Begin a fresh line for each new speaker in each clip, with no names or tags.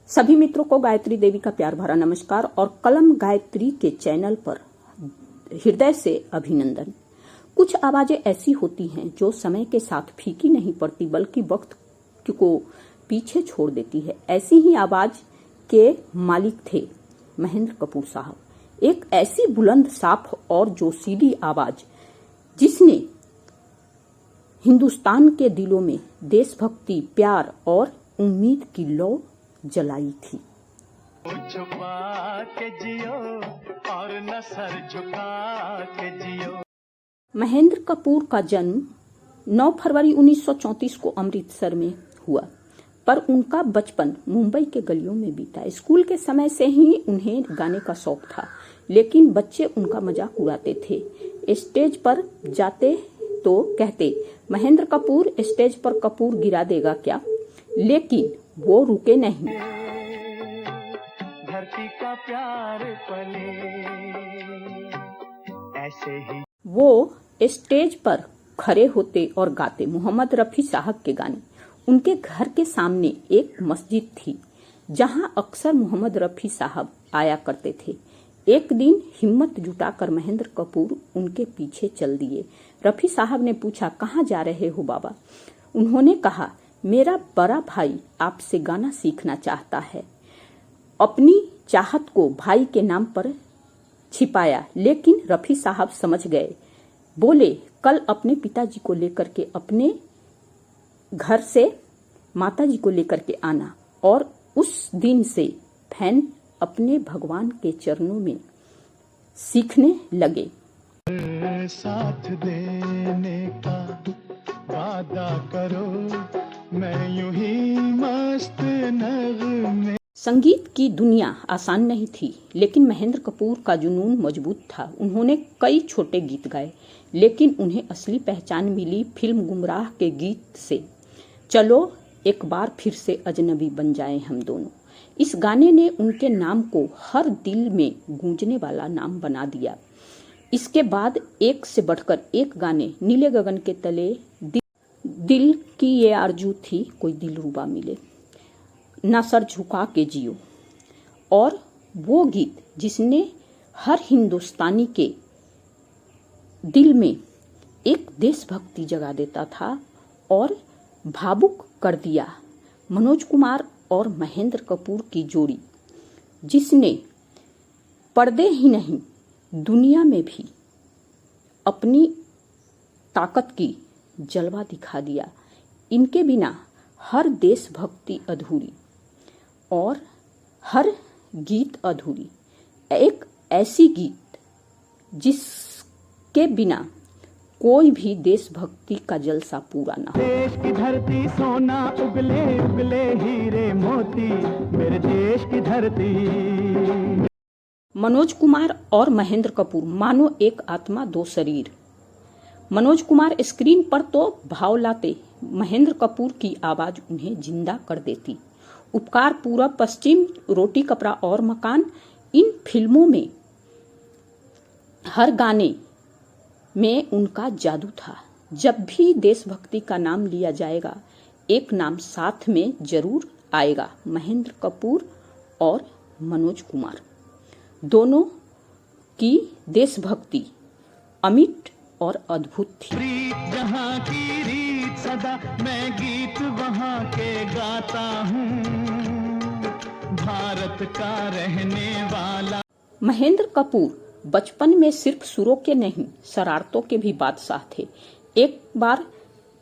सभी मित्रों को गायत्री देवी का प्यार भरा नमस्कार और कलम गायत्री के चैनल पर हृदय से अभिनंदन। कुछ आवाजें ऐसी होती हैं जो समय के साथ फीकी नहीं पड़ती बल्कि वक्त को पीछे छोड़ देती है। ऐसी ही आवाज के मालिक थे महेंद्र कपूर साहब। एक ऐसी बुलंद, साफ और जोशीली आवाज जिसने हिंदुस्तान के दिलों में देशभक्ति, प्यार और उम्मीद की लौ जलाई थी।
छुपा के जियो और न सर झुका के जियो।
महेंद्र कपूर का जन्म 9 फरवरी 1934 को अमृतसर में हुआ, पर उनका बचपन मुंबई के गलियों में बीता। स्कूल के समय से ही उन्हें गाने का शौक था, लेकिन बच्चे उनका मजाक उड़ाते थे। स्टेज पर जाते तो कहते, महेंद्र कपूर स्टेज पर कपूर गिरा देगा क्या? लेकिन वो रुके नहीं।
धरती का प्यार पले ऐसे ही
वो स्टेज पर खड़े होते और गाते मोहम्मद रफी साहब के गाने। उनके घर के सामने एक मस्जिद थी जहां अक्सर मोहम्मद रफी साहब आया करते थे। एक दिन हिम्मत जुटाकर महेंद्र कपूर उनके पीछे चल दिए। रफी साहब ने पूछा, कहाँ जा रहे हो बाबा? उन्होंने कहा, मेरा बड़ा भाई आपसे गाना सीखना चाहता है। अपनी चाहत को भाई के नाम पर छिपाया, लेकिन रफी साहब समझ गए। बोले, कल अपने पिताजी को लेकर के अपने घर से माताजी को लेकर के आना। और उस दिन से फैन अपने भगवान के चरणों में सीखने लगे।
साथ देने का वादा करो, मैं यूं ही मस्त नगमे।
संगीत की दुनिया आसान नहीं थी, लेकिन महेंद्र कपूर का जुनून मजबूत था। उन्होंने कई छोटे गीत गाए, लेकिन उन्हें असली पहचान मिली फिल्म गुमराह के गीत से। चलो एक बार फिर से अजनबी बन जाएं हम दोनों। इस गाने ने उनके नाम को हर दिल में गूंजने वाला नाम बना दिया। इसके बाद एक से बढ़कर एक गाने, नीले गगन के तले, दिल की ये आरजू थी कोई दिलरुबा मिले, ना सर झुका के जियो, और वो गीत जिसने हर हिंदुस्तानी के दिल में एक देशभक्ति जगा देता था और भावुक कर दिया। मनोज कुमार और महेंद्र कपूर की जोड़ी, जिसने पर्दे ही नहीं दुनिया में भी अपनी ताकत की जलवा दिखा दिया। इनके बिना हर देशभक्ति अधूरी और हर गीत अधूरी। एक ऐसी गीत जिसके बिना कोई भी देशभक्ति का जलसा पूरा ना हो।
देश की धरती सोना उगले उगले हीरे मोती, मेरे देश की धरती।
मनोज कुमार और महेंद्र कपूर मानो एक आत्मा दो शरीर। मनोज कुमार स्क्रीन पर तो भाव लाते, महेंद्र कपूर की आवाज उन्हें जिंदा कर देती। उपकार, पूरब पश्चिम, रोटी कपड़ा और मकान, इन फिल्मों में हर गाने में उनका जादू था। जब भी देशभक्ति का नाम लिया जाएगा, एक नाम साथ में जरूर आएगा, महेंद्र कपूर और मनोज कुमार। दोनों की देशभक्ति अमिट और अद्भुत थी।
प्रीत जहाँ की रीत सदा, मैं गीत वहाँ के गाता हूँ, भारत का रहने वाला।
महेंद्र कपूर बचपन में सिर्फ सुरों के नहीं, शरारतों के भी बादशाह थे। एक बार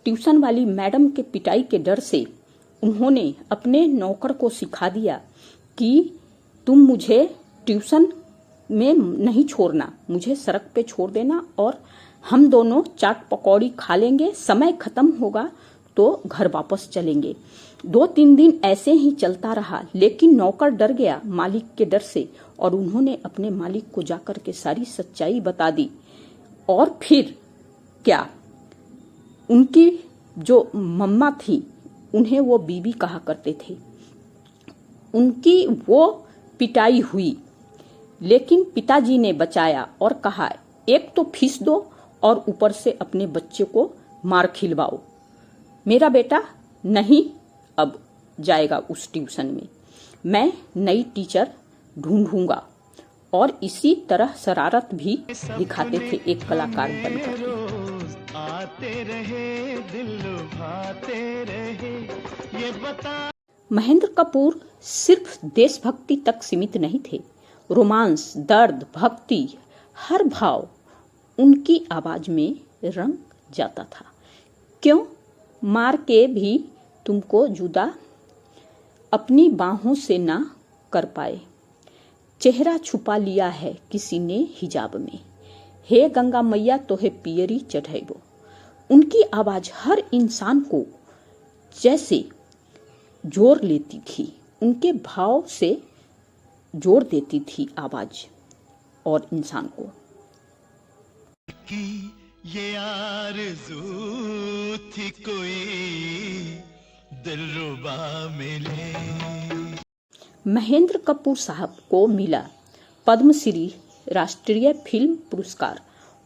ट्यूशन वाली मैडम के पिटाई के डर से उन्होंने अपने नौकर को सिखा दिया कि तुम मुझे ट्यूशन में नहीं छोड़ना, मुझे सड़क पे छोड़ देना और हम दोनों चाट पकौड़ी खा लेंगे, समय खत्म होगा तो घर वापस चलेंगे। 2-3 दिन ऐसे ही चलता रहा, लेकिन नौकर डर गया मालिक के डर से और उन्होंने अपने मालिक को जाकर के सारी सच्चाई बता दी। और फिर क्या, उनकी जो मम्मा थी उन्हें वो बीबी कहा करते थे। उनकी वो पिटाई हुई, लेकिन पिताजी ने बचाया और कहा, एक तो फीस दो और ऊपर से अपने बच्चे को मार खिलवाओ। मेरा बेटा नहीं अब जाएगा उस ट्यूशन में। मैं नई टीचर ढूंढूंगा। और इसी तरह शरारत भी दिखाते थे एक कलाकार बनकर।
आते रहे दिल लुभाते रहे, ये बता।
महेंद्र कपूर सिर्फ देशभक्ति तक सीमित नहीं थे। रोमांस, दर्द, भक्ति, हर भाव उनकी आवाज में रंग जाता था। क्यों मार के भी तुमको जुदा अपनी बाहों से ना कर पाए, चेहरा छुपा लिया है किसी ने हिजाब में, हे गंगा मैया तो है पियरी चढ़ाइबो। उनकी आवाज हर इंसान को जैसे जोड़ लेती थी, उनके भाव से जोड़ देती थी आवाज और इंसान को।
कि ये आरज़ू थी कोई दिलरुबा मिले।
महेंद्र कपूर साहब को मिला पद्मश्री, राष्ट्रीय फिल्म पुरस्कार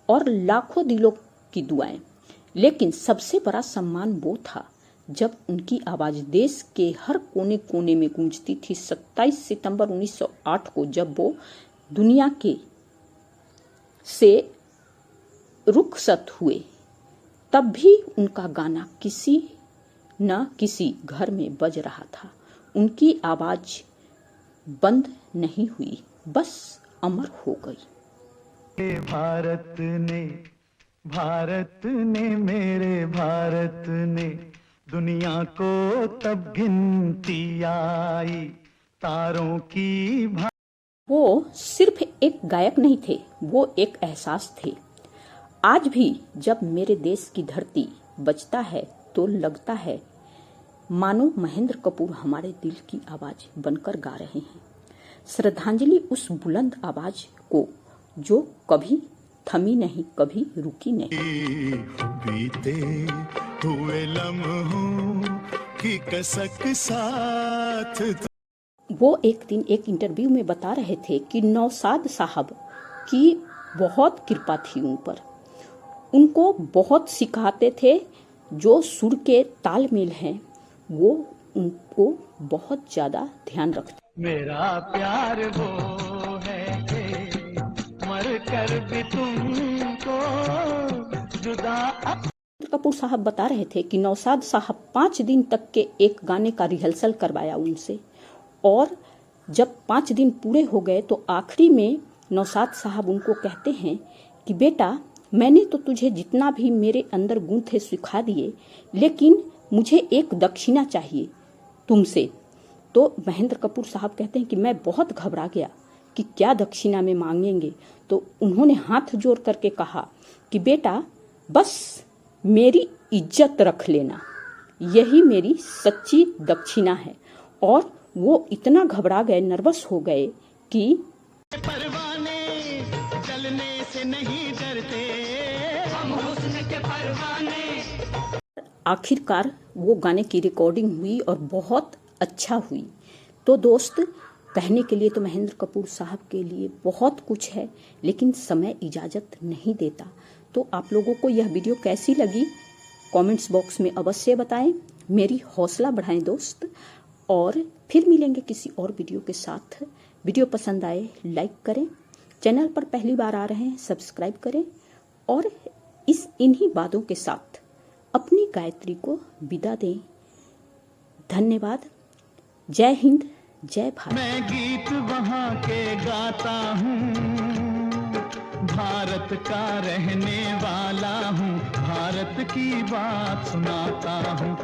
और लाखों दिलों की दुआएं, लेकिन सबसे बड़ा सम्मान वो था जब उनकी आवाज देश के हर कोने कोने में गूंजती थी। 27 सितंबर 1908 को जब वो दुनिया के से रुखसत हुए, तब भी उनका गाना किसी न किसी घर में बज रहा था। उनकी आवाज बंद नहीं हुई, बस अमर हो गई।
भारत ने मेरे भारत ने दुनिया को तब गिनती आई तारों की।
वो सिर्फ एक गायक नहीं थे, वो एक एहसास थे। आज भी जब मेरे देश की धरती बजता है तो लगता है मानो महेंद्र कपूर हमारे दिल की आवाज बनकर गा रहे हैं। श्रद्धांजलि उस बुलंद आवाज को जो कभी थमी नहीं, कभी रुकी नहीं।
बीते हुए लम्हों की कसक साथ।
वो एक दिन एक इंटरव्यू में बता रहे थे कि नौशाद साहब की बहुत कृपा थी उन पर। उनको बहुत सिखाते थे, जो सुर के तालमेल हैं वो उनको बहुत ज्यादा ध्यान रखते।
मेरा प्यार वो है कि मर कर भी तुमको जुदा।
कपूर साहब बता रहे थे कि नौशाद साहब 5 दिन तक के एक गाने का रिहर्सल करवाया उनसे, और जब 5 दिन पूरे हो गए तो आखिरी में नौशाद साहब उनको कहते हैं कि बेटा, मैंने तो तुझे जितना भी मेरे अंदर गुण थे सिखा दिए, लेकिन मुझे एक दक्षिणा चाहिए तुमसे। तो महेंद्र कपूर साहब कहते हैं कि मैं बहुत घबरा गया कि क्या दक्षिणा में मांगेंगे। तो उन्होंने हाथ जोड़ करके कहा कि बेटा, बस मेरी इज्जत रख लेना, यही मेरी सच्ची दक्षिणा है। और वो इतना घबरा गए, नर्वस हो गए कि
परवाने जलने से नहीं डरते, हम हुस्न के परवाने।
आखिरकार वो गाने की रिकॉर्डिंग हुई और बहुत अच्छा हुई। तो दोस्त, कहने के लिए तो महेंद्र कपूर साहब के लिए बहुत कुछ है, लेकिन समय इजाज़त नहीं देता। तो आप लोगों को यह वीडियो कैसी लगी कमेंट्स बॉक्स में अवश्य बताएं, मेरी हौसला बढ़ाएं दोस्त। और फिर मिलेंगे किसी और वीडियो के साथ। वीडियो पसंद आए लाइक करें, चैनल पर पहली बार आ रहे हैं सब्सक्राइब करें, और इन्हीं बातों के साथ अपनी गायत्री को विदा दें। धन्यवाद। जय हिंद, जय भारत।
मैं गीत वहाँ के गाता हूँ, भारत का रहने वाला हूँ, भारत की बात सुनाता हूँ।